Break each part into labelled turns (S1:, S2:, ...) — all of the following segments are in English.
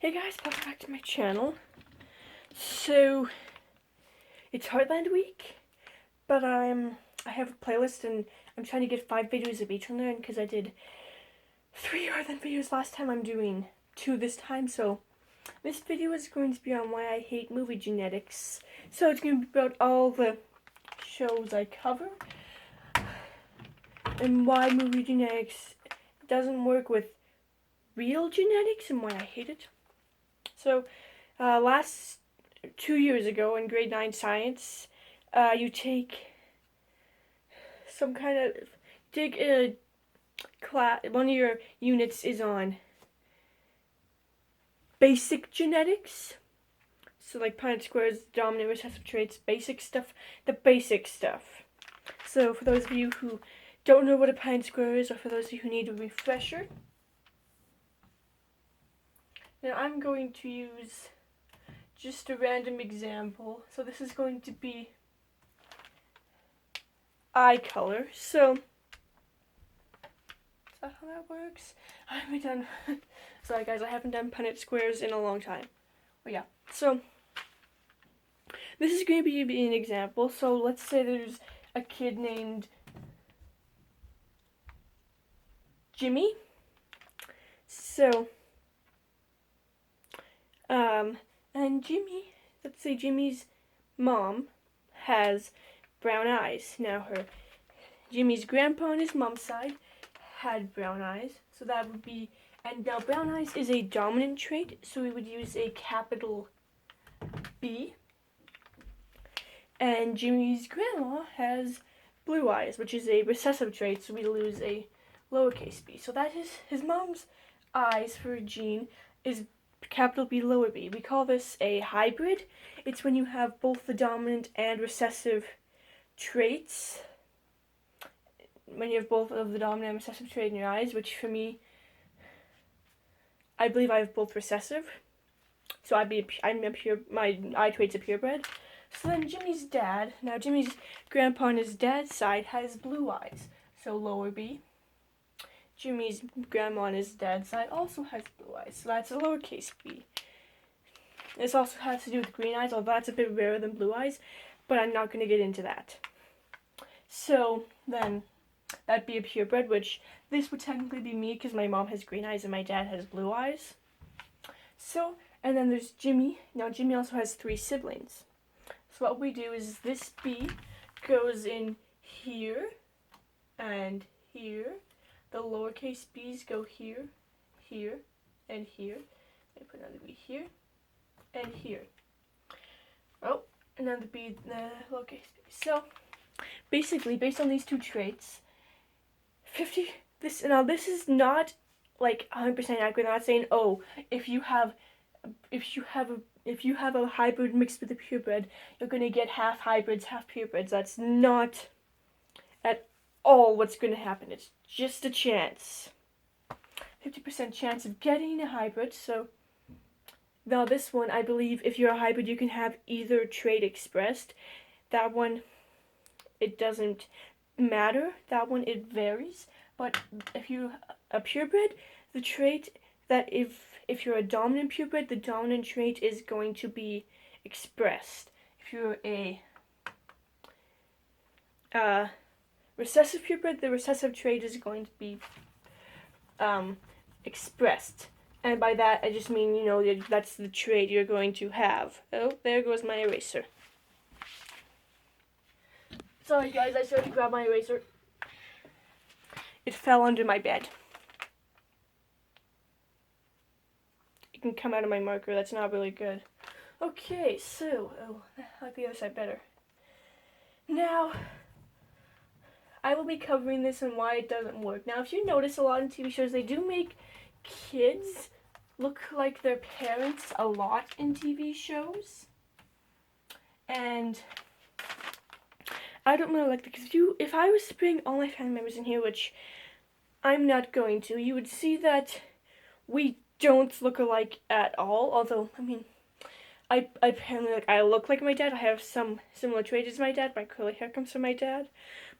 S1: Hey guys, welcome back to my channel. So, it's Heartland Week, but I have a playlist and I'm trying to get 5 videos of each on there, because I did 3 Heartland videos last time. I'm doing 2 this time, so this video is going to be on why I hate movie genetics. So it's going to be about all the shows I cover and why movie genetics doesn't work with real genetics and why I hate it. So, last 2 years ago in grade 9 science, you take a class, one of your units is on basic genetics. So like Punnett squares, dominant recessive traits, basic stuff, the basic stuff. So for those of you who don't know what a Punnett square is, or for those of you who need a refresher, now I'm going to use just a random example. So this is going to be eye color. So is that how that works? I haven't done sorry guys, I haven't done Punnett squares in a long time. But yeah, so this is going to be an example. So let's say there's a kid named Jimmy. So and let's say Jimmy's mom has brown eyes. Now Jimmy's grandpa on his mom's side had brown eyes, so that would be, and now brown eyes is a dominant trait, so we would use a capital B. And Jimmy's grandma has blue eyes, which is a recessive trait, so we lose a lowercase b. So that is his mom's eyes for a gene is capital B, lower b. We call this a hybrid. It's when you have both the dominant and recessive traits. When you have both of the dominant and recessive trait in your eyes, which for me, I believe I have both recessive. So my eye trait's a purebred. So then Jimmy's grandpa on his dad's side has blue eyes, so lower B. Jimmy's grandma on his dad's side also has blue eyes, so that's a lowercase b. This also has to do with green eyes, although that's a bit rarer than blue eyes, but I'm not going to get into that. So then that'd be a purebred, which this would technically be me because my mom has green eyes and my dad has blue eyes. So, and then there's Jimmy. Now Jimmy also has 3 siblings. So what we do is this B goes in here and here. The lowercase b's go here, here, and here. I put another B here and here. Oh, another B, the lowercase b. So basically, based on these 2 traits, this is not like 100% accurate. I'm not saying, oh, if you have a hybrid mixed with a purebred, you're gonna get half hybrids, half purebreds. That's not at all what's gonna happen. It's just a chance. 50% chance of getting a hybrid. So now this one, I believe if you're a hybrid, you can have either trait expressed. That one, it doesn't matter. That one, it varies. But if you're a purebred, the trait that if you're a dominant purebred, the dominant trait is going to be expressed. If you're a recessive purebred, the recessive trait is going to be expressed. And by that, I just mean, that's the trait you're going to have. Oh, there goes my eraser. Sorry guys, I started to grab my eraser. It fell under my bed. It can come out of my marker, that's not really good. Okay, so, I like the other side better. Now, I will be covering this and why it doesn't work. Now, if you notice a lot in TV shows, they do make kids look like their parents a lot in TV shows. And I don't really like that, because if I was to bring all my family members in here, which I'm not going to, you would see that we don't look alike at all. Although, I apparently look like my dad. I have some similar traits as my dad. My curly hair comes from my dad.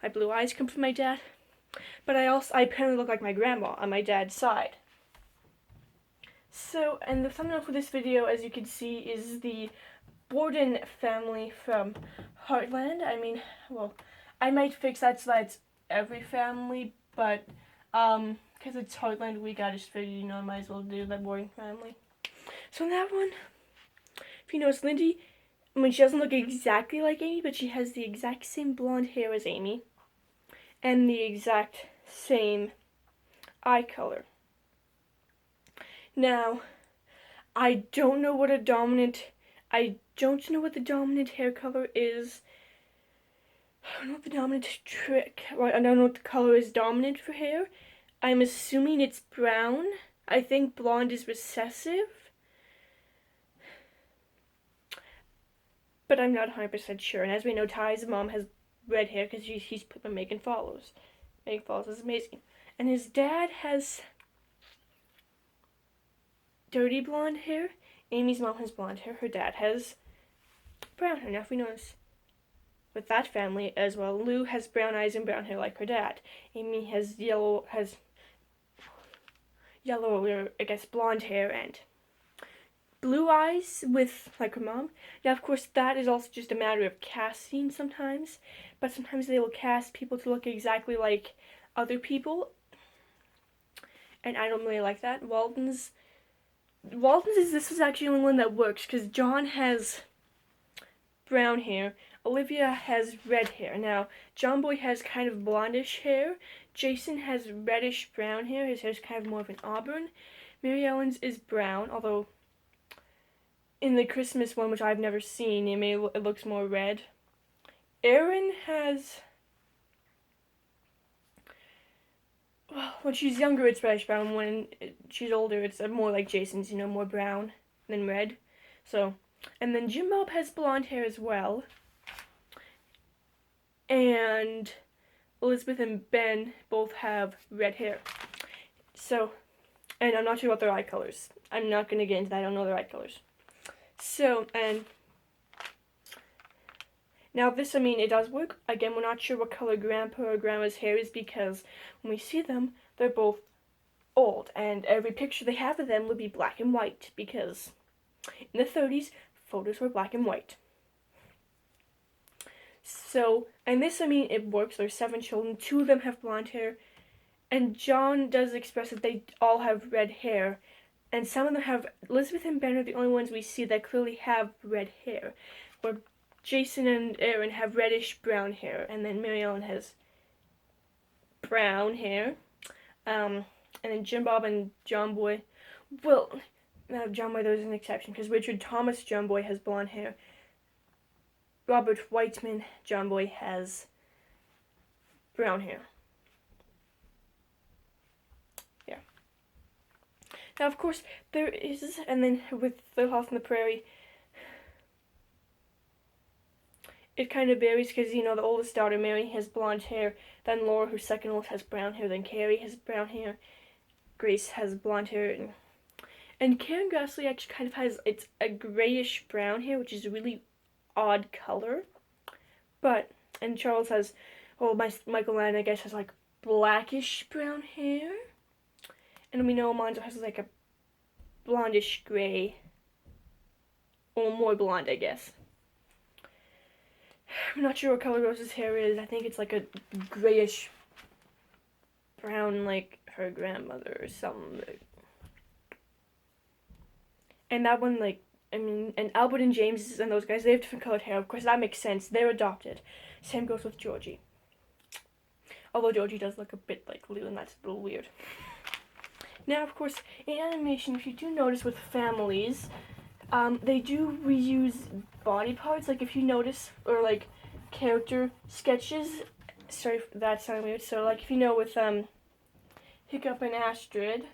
S1: My blue eyes come from my dad. But I apparently look like my grandma on my dad's side. So, and the thumbnail for this video, as you can see, is the Borden family from Heartland. I mean, well, I might fix that so that's every family, but, because it's Heartland week, I just figured, I might as well do the Borden family. So in that one, if you notice, Lindy, I mean, she doesn't look exactly like Amy, but she has the exact same blonde hair as Amy, and the exact same eye color. Now, I don't know what the dominant hair color is. I don't know what the dominant trick, I don't know what the color is dominant for hair. I'm assuming it's brown. I think blonde is recessive, but I'm not 100% sure. And as we know, Ty's mom has red hair because he's put by Megan Follows. Megan Follows is amazing. And his dad has dirty blonde hair. Amy's mom has blonde hair. Her dad has brown hair. Now, if we notice with that family as well, Lou has brown eyes and brown hair like her dad. Amy has yellow, or I guess blonde hair and blue eyes with like her mom. Now, of course, that is also just a matter of casting sometimes, but sometimes they will cast people to look exactly like other people, and I don't really like that. Walton's this is actually the only one that works because John has brown hair, Olivia has red hair. Now, John Boy has kind of blondish hair. Jason has reddish brown hair. His hair's kind of more of an auburn. Mary Ellen's is brown, although in the Christmas one, which I've never seen, it looks more red. Erin has, well, when she's younger, it's reddish brown. When she's older, it's more like Jason's, more brown than red. So, and then Jim Bob has blonde hair as well. And Elizabeth and Ben both have red hair. So, and I'm not sure about their eye colors. I'm not going to get into that. I don't know their eye colors. So, and now this, it does work. Again, we're not sure what color Grandpa or Grandma's hair is because when we see them, they're both old. And every picture they have of them would be black and white because in the 30s, photos were black and white. So, and this, it works. There's 7 children. 2 of them have blonde hair. And John does express that they all have red hair. And some of them have, Elizabeth and Ben are the only ones we see that clearly have red hair. Where Jason and Erin have reddish brown hair. And then Mary Ellen has brown hair. And then Jim Bob and John Boy, well, John Boy, there's an exception because Richard Thomas John Boy has blonde hair. Robert Whiteman John Boy has brown hair. Yeah. Now, of course, there is, and then with Little House on the Prairie, it kind of varies because, the oldest daughter, Mary, has blonde hair. Then Laura, who's second oldest, has brown hair. Then Carrie has brown hair. Grace has blonde hair. And Karen Grassley actually kind of has, it's a grayish brown hair, which is a really odd color. But, and Charles has, Michael Land, I guess, has like blackish brown hair. And we know Almanzo has like a blondish gray. Or more blonde, I guess. I'm not sure what color Rose's hair is. I think it's like a grayish brown like her grandmother or something. And that one, and Albert and James and those guys, they have different colored hair. Of course, that makes sense. They're adopted. Same goes with Georgie. Although Georgie does look a bit like Lou, and that's a little weird. Now, of course, in animation, if you do notice with families, they do reuse body parts. Like, if you notice, or, character sketches. Sorry, that sounded weird. So, if you know with, Hiccup and Astrid,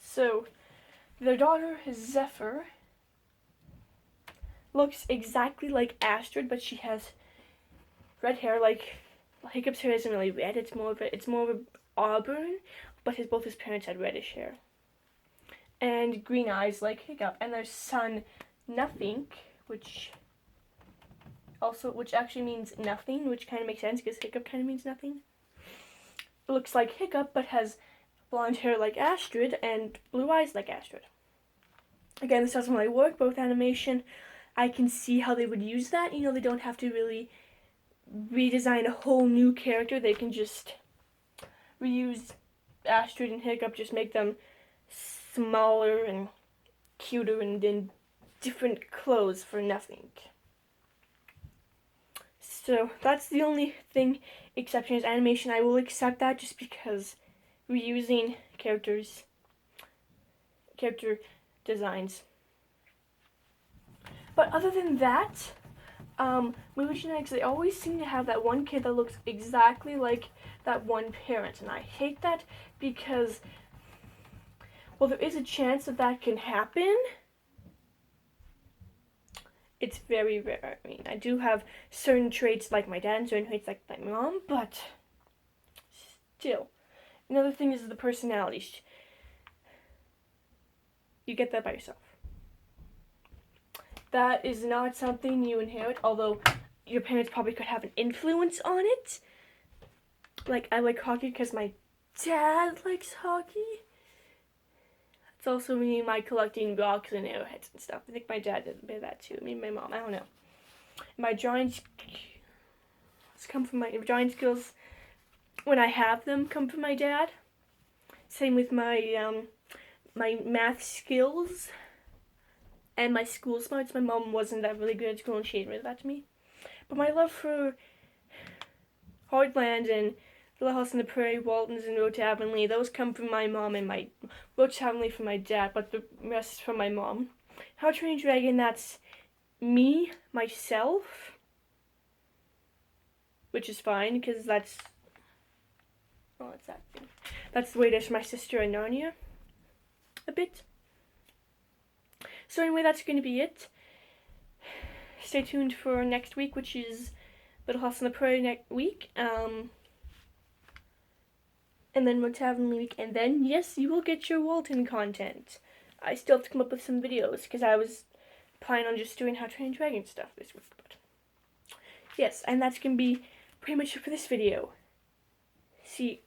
S1: so, their daughter, Zephyr, looks exactly like Astrid, but she has red hair. Hiccup's hair isn't really red. It's more of a auburn, but both his parents had reddish hair. And green eyes like Hiccup. And their son, Nothing, which actually means nothing, which kind of makes sense because Hiccup kind of means nothing. looks like Hiccup but has blonde hair like Astrid and blue eyes like Astrid. Again, this doesn't really work, but with animation, I can see how they would use that. You know, they don't have to really redesign a whole new character. They can just reuse Astrid and Hiccup, just make them smaller and cuter and in different clothes for nothing. So that's the only thing exception is animation. I will accept that just because reusing character designs. But other than that, Movie Genetics, they always seem to have that one kid that looks exactly like that one parent, and I hate that because, well, there is a chance that that can happen. It's very rare. I mean, I do have certain traits like my dad and certain traits like my mom, but still. Another thing is the personalities. You get that by yourself. That is not something you inherit, although your parents probably could have an influence on it. Like, I like hockey because my dad likes hockey. It's also me and my collecting rocks and arrowheads and stuff. I think my dad did a bit of that too. Me and my mom, I don't know. My drawing skills, when I have them, come from my dad. Same with my my math skills and my school smarts. My mom wasn't that really good at school and she admitted that to me. But my love for Heartland and Little House on the Prairie, Waltons, and Road to Avonlea, those come from my mom, and my Road to Avonlea from my dad, but the rest is from my mom. How to Train Your Dragon, that's me, myself, which is fine, because that's, well, that's that thing. That's the way it is for my sister and Narnia, a bit. So anyway, that's going to be it. Stay tuned for next week, which is Little House on the Prairie next week. And then Road to Avonlea week, and then, yes, you will get your Walton content. I still have to come up with some videos, because I was planning on just doing How to Train Dragon stuff this week, but yes, and that's going to be pretty much it for this video. See